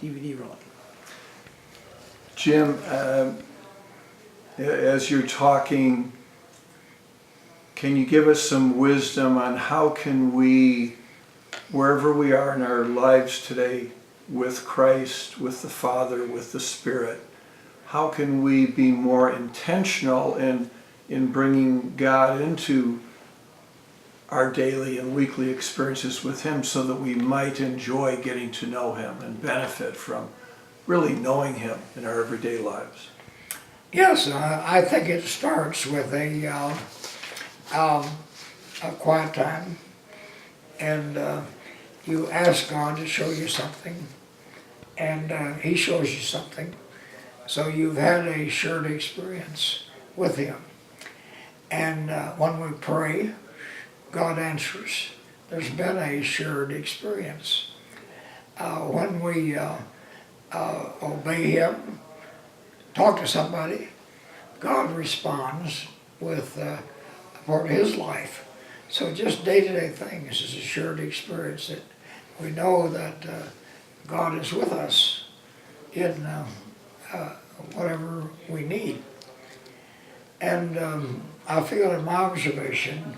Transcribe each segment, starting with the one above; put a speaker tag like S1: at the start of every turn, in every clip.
S1: DVD rolling.
S2: Jim, as you're talking, can you give us some wisdom on how can we, wherever we are in our lives today, with Christ, with the Father, with the Spirit, how can we be more intentional in bringing God into our daily and weekly experiences with Him so that we might enjoy getting to know Him and benefit from really knowing Him in our everyday lives?
S3: Yes, I think it starts with a quiet time, and you ask God to show you something, and He shows you something. So you've had a shared experience with Him. And when we pray, God answers. There's been a shared experience. When we obey Him, talk to somebody, God responds with a part of His life. So just day-to-day things is a shared experience that we know that God is with us in whatever we need. And I feel in my observation,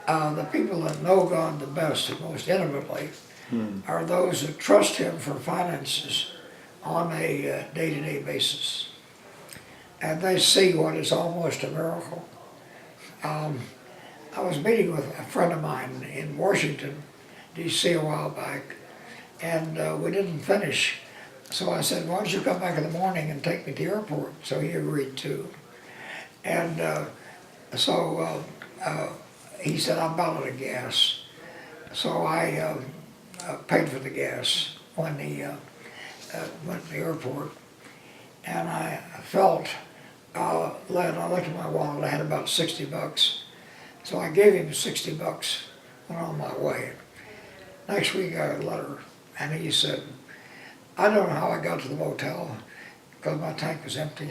S3: the people that know God the best and most intimately are those that trust Him for finances on a day-to-day basis. And they see what is almost a miracle. I was meeting with a friend of mine in Washington, D.C. a while back, and we didn't finish. So I said, why don't you come back in the morning and take me to the airport? So he agreed to. And he said, I'm out of gas. So I paid for the gas when he went to the airport. And I felt led. I looked at my wallet, I had about 60 bucks. So I gave him 60 bucks, went on my way. Next week I got a letter, and he said, I don't know how I got to the motel, because my tank was empty,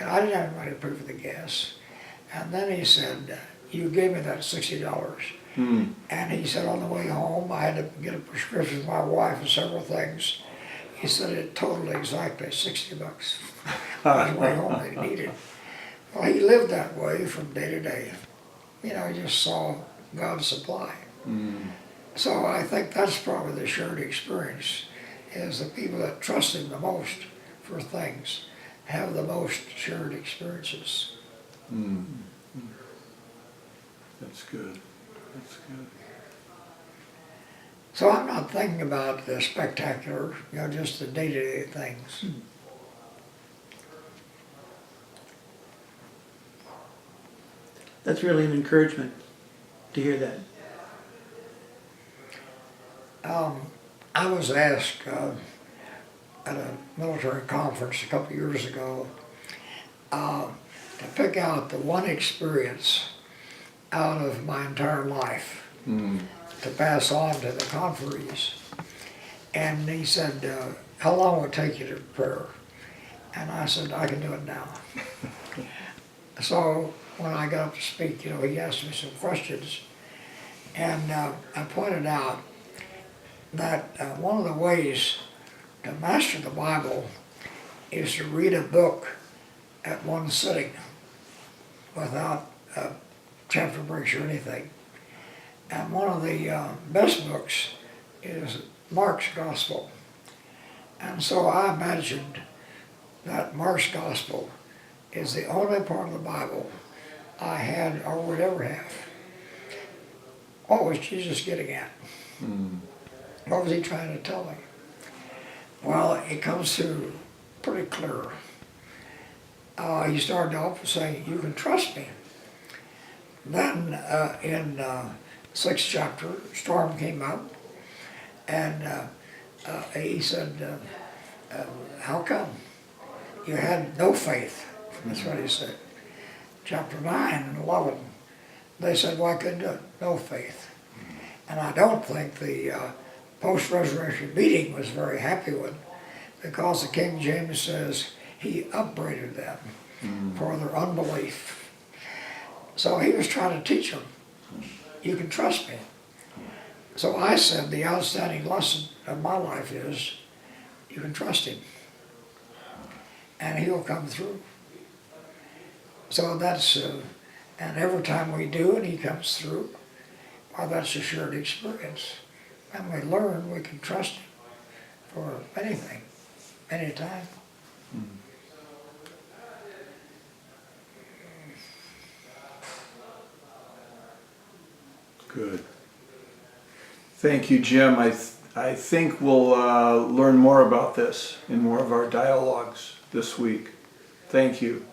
S3: and I didn't have money to pay for the gas. And then he said, you gave me that $60. And he said, on the way home, I had to get a prescription for my wife and several things. He said it totaled exactly 60 bucks. On his way home, they needed. Well, he lived that way from day to day. You know, he just saw God's supply. So I think that's probably the shared experience, is the people that trust Him the most for things have the most shared experiences.
S2: That's good. That's good.
S3: So I'm not thinking about the spectacular, you know, just the day-to-day things.
S1: That's really an encouragement to hear that.
S3: I was asked at a military conference a couple years ago to pick out the one experience out of my entire life to pass on to the conferees. And he said, how long will it take you to prepare? And I said, I can do it now. So when I got up to speak, you know, he asked me some questions, and I pointed out that one of the ways to master the Bible is to read a book at one sitting without chapter breaks or anything. And one of the best books is Mark's Gospel. And so I imagined that Mark's Gospel is the only part of the Bible I had or would ever have. What was Jesus getting at? What was He trying to tell me? Well, it comes through pretty clear. He started off with saying, you can trust me. Then in 6th chapter, storm came up, and he said, how come? You had no faith. That's what he said. Chapter 9 and 11, they said, well, I couldn't do it. No faith. And I don't think the post-resurrection meeting was very happy with, because the King James says He upbraided them for their unbelief. So He was trying to teach them, you can trust me. So I said the outstanding lesson of my life is, you can trust him. And he'll come through. So that's, and every time we do and he comes through, well, that's a shared experience. And we learn we can trust him for anything, anytime.
S2: Good. Thank you, Jim. I think we'll learn more about this in more of our dialogues this week. Thank you.